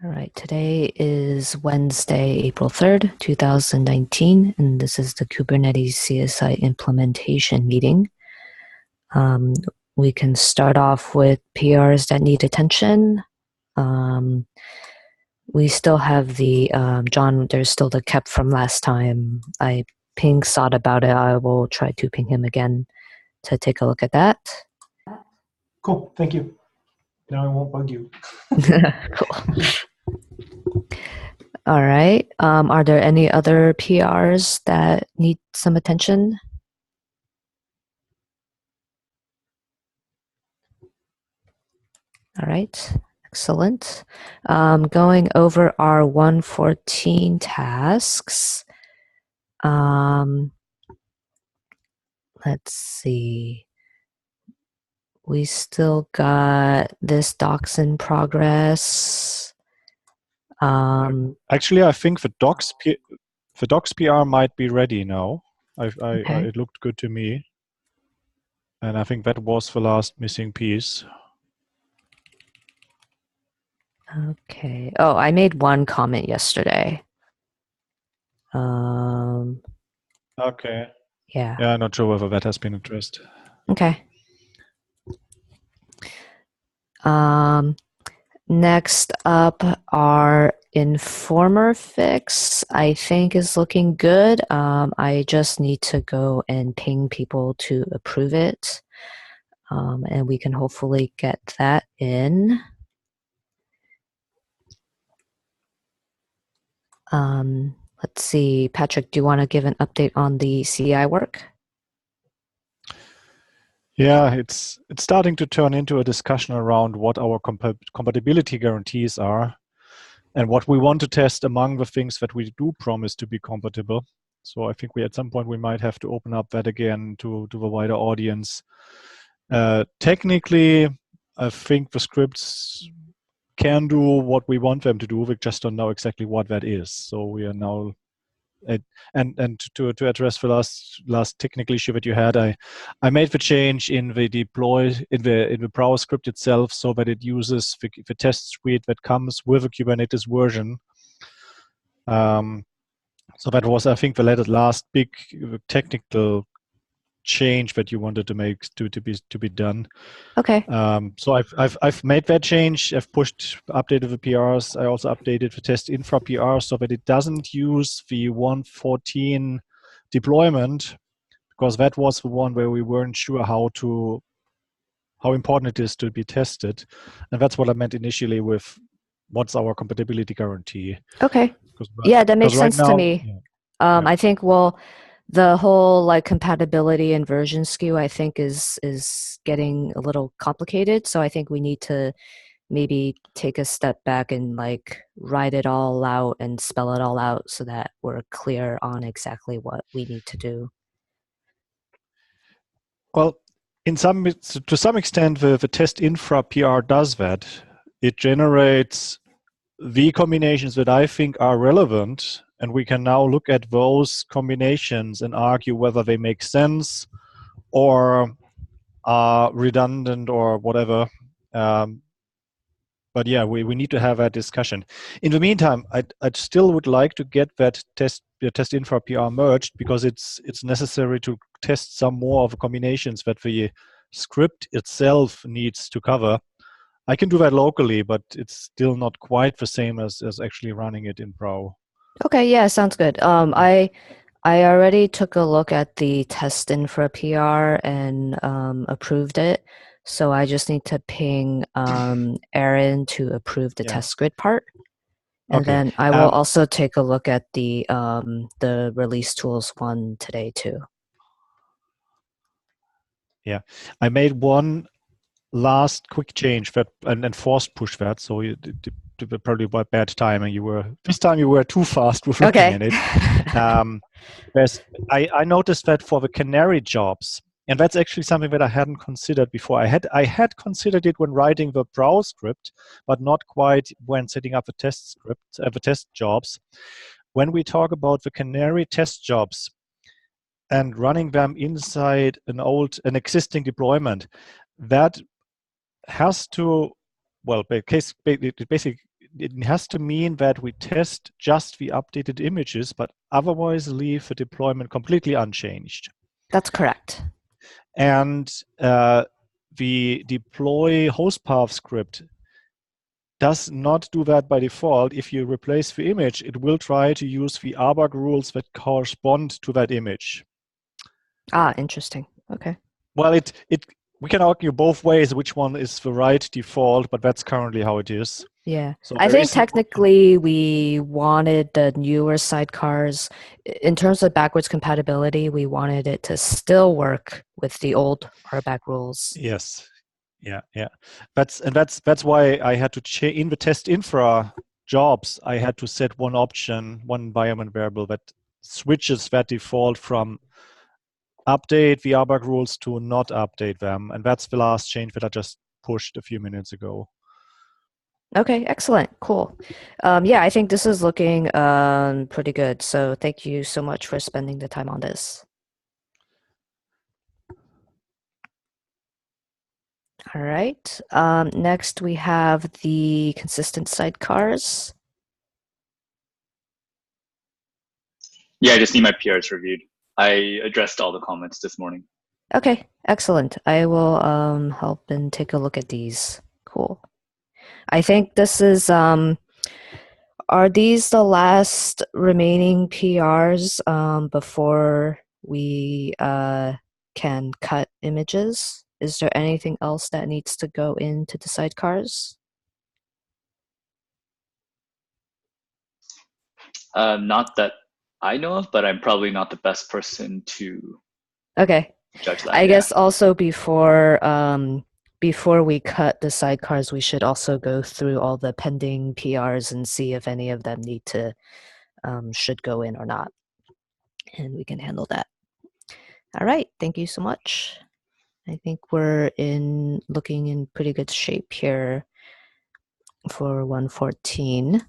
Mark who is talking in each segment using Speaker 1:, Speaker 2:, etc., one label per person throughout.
Speaker 1: All right, today is Wednesday, April 3rd, 2019, and this is the Kubernetes CSI implementation meeting. We can start off with PRs that need attention. We still have the, John, there's still the kept from last time. I pinged Sod about it. I will try to ping him again to take a look at that.
Speaker 2: Cool, thank you. Now I won't bug you.
Speaker 1: Cool. All right. Are there any other PRs that need some attention? All right. Excellent. Going over our 114 tasks. Let's see. We still got this docs in progress.
Speaker 3: Actually, I think the docs PR might be ready now. It looked good to me, and I think that was the last missing piece.
Speaker 1: Okay. Oh, I made one comment yesterday.
Speaker 3: Okay.
Speaker 1: Yeah.
Speaker 3: Yeah, I'm not sure whether that has been addressed.
Speaker 1: Okay. Next up, our informer fix, I think, is looking good. I just need to go and ping people to approve it, and we can hopefully get that in. Let's see, Patrick, do you want to give an update on the CI work?
Speaker 3: Yeah, it's starting to turn into a discussion around what our compatibility guarantees are and what we want to test among the things that we do promise to be compatible. So I think at some point we might have to open up that again to the wider audience. Technically, I think the scripts can do what we want them to do. We just don't know exactly what that is. So we are now and to address the last technical issue that you had, I made the change in the deploy in the browser script itself so that it uses the test suite that comes with a Kubernetes version. So that was, I think, the last big technical change that you wanted to make to be done.
Speaker 1: Okay.
Speaker 3: So I've made that change. I've updated the PRs. I also updated the test infra PR so that it doesn't use the 114 deployment, because that was the one where we weren't sure how important it is to be tested, and that's what I meant initially with what's our compatibility guarantee.
Speaker 1: Okay. Yeah, that makes sense to me. Yeah. I think, well, the whole compatibility and version skew, I think, is getting a little complicated. So I think we need to maybe take a step back and write it all out and spell it all out so that we're clear on exactly what we need to do.
Speaker 3: Well, to some extent, the test infra PR does that. It generates the combinations that I think are relevant, and we can now look at those combinations and argue whether they make sense or are redundant or whatever. But yeah, we need to have that discussion. In the meantime, I still would like to get that test infra PR merged, because it's necessary to test some more of the combinations that the script itself needs to cover. I can do that locally, but it's still not quite the same as actually running it in Pro.
Speaker 1: Okay, yeah, sounds good. I already took a look at the test infra PR and approved it. So I just need to ping Aaron to approve the test grid part. And then I will also take a look at the release tools one today too.
Speaker 3: Yeah, I made one last quick change that and forced push that, so probably by bad timing. This time you were too fast with looking at it. I noticed that for the canary jobs, and that's actually something that I hadn't considered before. I had considered it when writing the browse script, but not quite when setting up the test script, the test jobs. When we talk about the canary test jobs and running them inside an existing deployment, that has to, well, it basically it has to mean that we test just the updated images, but otherwise leave the deployment completely unchanged.
Speaker 1: That's correct.
Speaker 3: And the deploy host path script does not do that by default. If you replace the image, it will try to use the RBAC rules that correspond to that image.
Speaker 1: Ah, interesting. Okay.
Speaker 3: Well, we can argue both ways which one is the right default, but that's currently how it is.
Speaker 1: Yeah,
Speaker 3: so
Speaker 1: I think technically we wanted the newer sidecars, in terms of backwards compatibility, we wanted it to still work with the old RBAC rules.
Speaker 3: Yes. Yeah. That's why I had to change in the test infra jobs. I had to set one option, one environment variable that switches that default from update the RBAC rules to not update them, and that's the last change that I just pushed a few minutes ago.
Speaker 1: Okay, excellent, cool. Yeah, I think this is looking pretty good. So thank you so much for spending the time on this. All right. Next, we have the consistent sidecars.
Speaker 4: Yeah, I just need my PRs reviewed. I addressed all the comments this morning.
Speaker 1: Okay, excellent. I will help and take a look at these. Cool. I think this is, are these the last remaining PRs before we can cut images? Is there anything else that needs to go into the sidecars?
Speaker 4: Not that I know of, but I'm probably not the best person to judge that.
Speaker 1: I guess also before we cut the sidecars, we should also go through all the pending PRs and see if any of them need to should go in or not, and we can handle that. All right, thank you so much. I think we're looking in pretty good shape here for 114.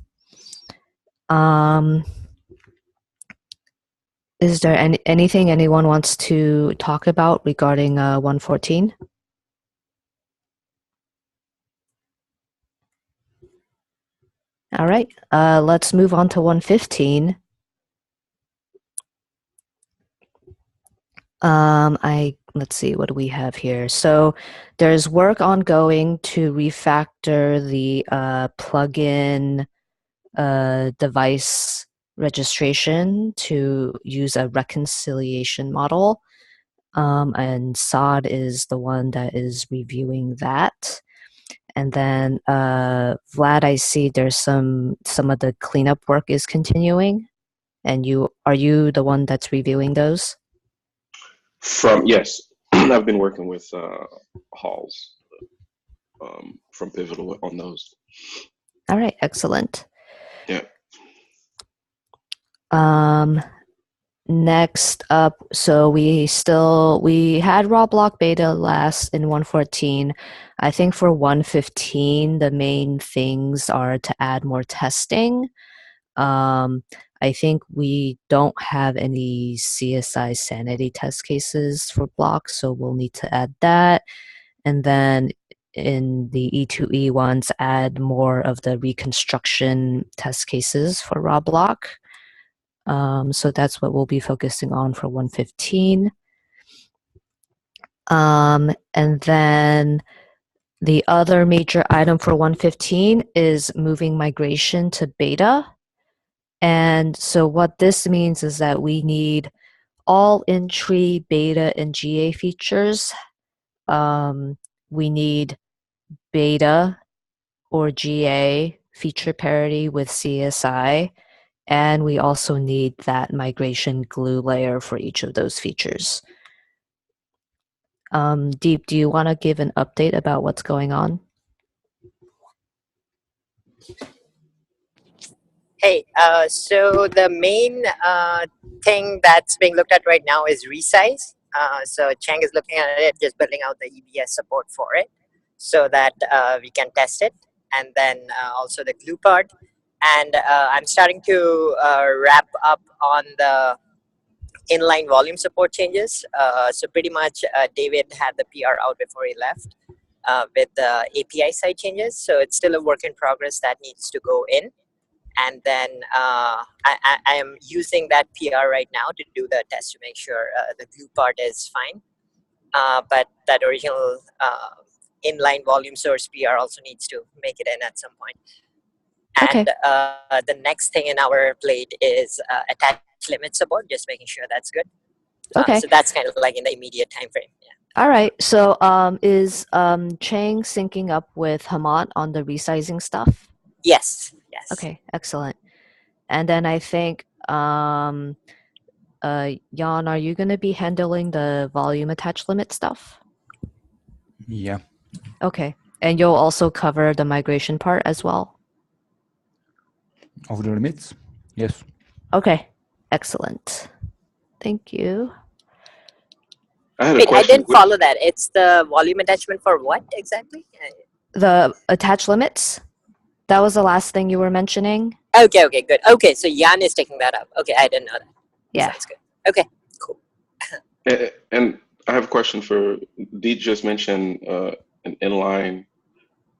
Speaker 1: Is there anything anyone wants to talk about regarding 114? All right, let's move on to 115. Let's see, what do we have here? So there's work ongoing to refactor the plugin device registration to use a reconciliation model. And SOD is the one that is reviewing that. And then Vlad, I see there's some of the cleanup work is continuing. And are you the one that's reviewing those?
Speaker 5: Yes, I've been working with Halls from Pivotal on those.
Speaker 1: All right, excellent.
Speaker 5: Yeah.
Speaker 1: Next up, so we had raw block beta last in 114. I think for 115, the main things are to add more testing. I think we don't have any CSI sanity test cases for blocks, so we'll need to add that. And then in the E2E ones, add more of the reconstruction test cases for raw block. So that's what we'll be focusing on for 115. And then the other major item for 115 is moving migration to beta. And so what this means is that we need all in-tree beta and GA features. We need beta or GA feature parity with CSI, and we also need that migration glue layer for each of those features. Deep, do you want to give an update about what's going on?
Speaker 6: Hey, so the main thing that's being looked at right now is resize. So Chang is looking at it, just building out the EBS support for it so that we can test it. And then also the glue part. And I'm starting to wrap up on the inline volume support changes. So pretty much David had the PR out before he left. with the API side changes. So it's still a work in progress that needs to go in. And then I am using that PR right now to do the test to make sure the glue part is fine. But that original inline volume source PR also needs to make it in at some point. And the next thing in our plate is attach limit support, just making sure that's good. So that's kind of like in the immediate time frame. Yeah.
Speaker 1: All right. So is Chang syncing up with Hamad on the resizing stuff?
Speaker 6: Yes. Yes.
Speaker 1: Okay. Excellent. And then I think Jan, are you going to be handling the volume attach limit stuff?
Speaker 7: Yeah.
Speaker 1: Okay. And you'll also cover the migration part as well?
Speaker 7: Of the limits? Yes.
Speaker 1: Okay. Excellent. Thank you.
Speaker 6: Wait, I didn't follow that. It's the volume attachment for what exactly?
Speaker 1: The attach limits? That was the last thing you were mentioning.
Speaker 6: Okay, good. Okay, so Jan is taking that up. Okay, I didn't know that.
Speaker 1: Yeah.
Speaker 6: Sounds good. Okay, cool.
Speaker 5: And I have a question for Deet. Just mentioned an inline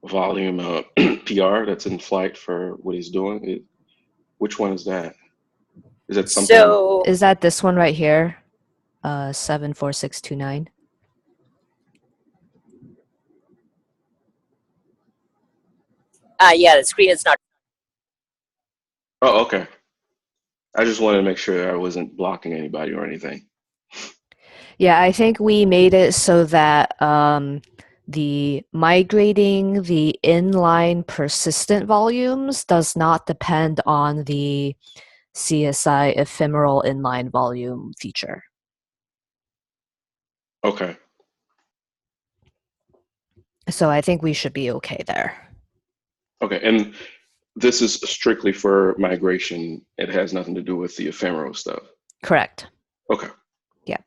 Speaker 5: volume PR that's in flight for what he's doing. Which one is that? Is that something?
Speaker 6: So
Speaker 1: is that this one right here? 74629.
Speaker 6: yeah, the screen is not.
Speaker 5: Oh, okay. I just wanted to make sure I wasn't blocking anybody or anything.
Speaker 1: Yeah, I think we made it so that the migrating the inline persistent volumes does not depend on the CSI ephemeral inline volume feature.
Speaker 5: Okay.
Speaker 1: So I think we should be okay there.
Speaker 5: Okay, and this is strictly for migration. It has nothing to do with the ephemeral stuff.
Speaker 1: Correct.
Speaker 5: Okay.
Speaker 1: Yeah.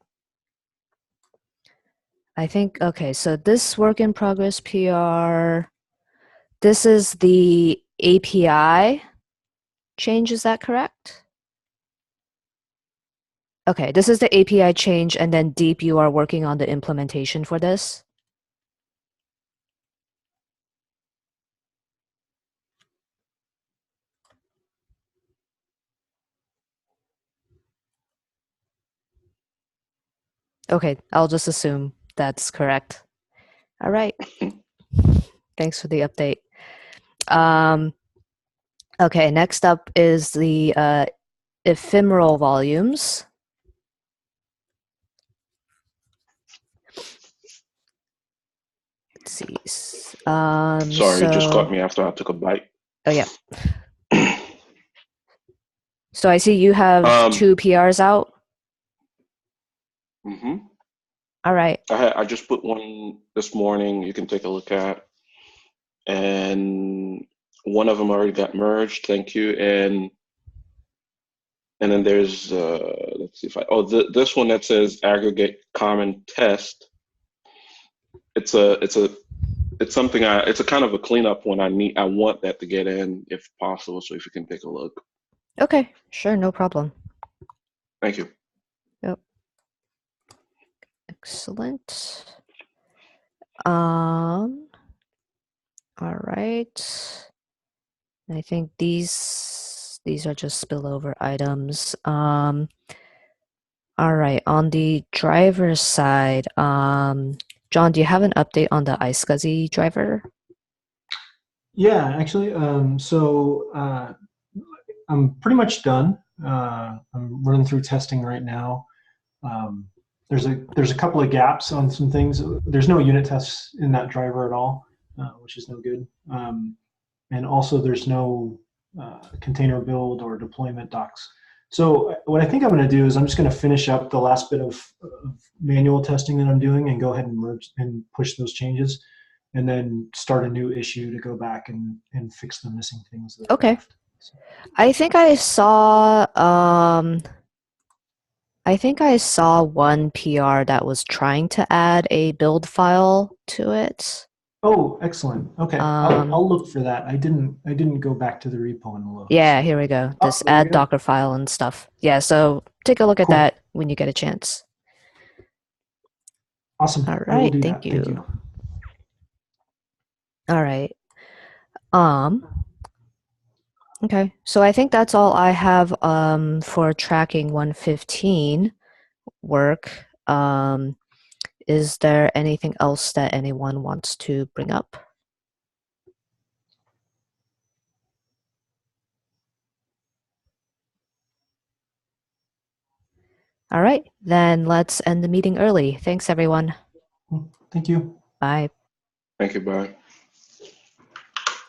Speaker 1: I think, okay, so this work in progress PR, this is the API change, is that correct? Okay, this is the API change, and then Deep, you are working on the implementation for this? Okay, I'll just assume that's correct. All right. Thanks for the update. Okay, next up is the ephemeral volumes. Let's see.
Speaker 5: Sorry, you just caught me after I took a bite.
Speaker 1: Oh, yeah. So I see you have 2 PRs out.
Speaker 5: Mm-hmm.
Speaker 1: All right.
Speaker 5: I just put one this morning. You can take a look at, and one of them already got merged. Thank you. And then there's let's see if I this one that says aggregate common test. It's something it's a kind of a cleanup one. I want that to get in if possible. So if you can take a look.
Speaker 1: Okay, sure, no problem.
Speaker 5: Thank you.
Speaker 1: Yep. Excellent. All right. I think these are just spillover items. All right, on the driver side, John, do you have an update on the iSCSI driver?
Speaker 2: Yeah, actually, so I'm pretty much done. I'm running through testing right now. There's a couple of gaps on some things. There's no unit tests in that driver at all, which is no good. And also there's no container build or deployment docs. So what I think I'm going to do is I'm just going to finish up the last bit of manual testing that I'm doing and go ahead and merge and push those changes, and then start a new issue to go back and fix the missing things.
Speaker 1: Okay. So. I think I saw one PR that was trying to add a build file to it.
Speaker 2: Oh, excellent. Okay, I'll look for that. I didn't go back to the repo and look.
Speaker 1: Yeah, here we go. This add Docker file and stuff. Yeah, so take a look at that when you get a chance.
Speaker 2: Awesome.
Speaker 1: All right, thank you. All right. Okay, so I think that's all I have for tracking 115 work. Is there anything else that anyone wants to bring up? All right, then let's end the meeting early. Thanks, everyone.
Speaker 2: Thank you.
Speaker 1: Bye.
Speaker 5: Thank you, bye.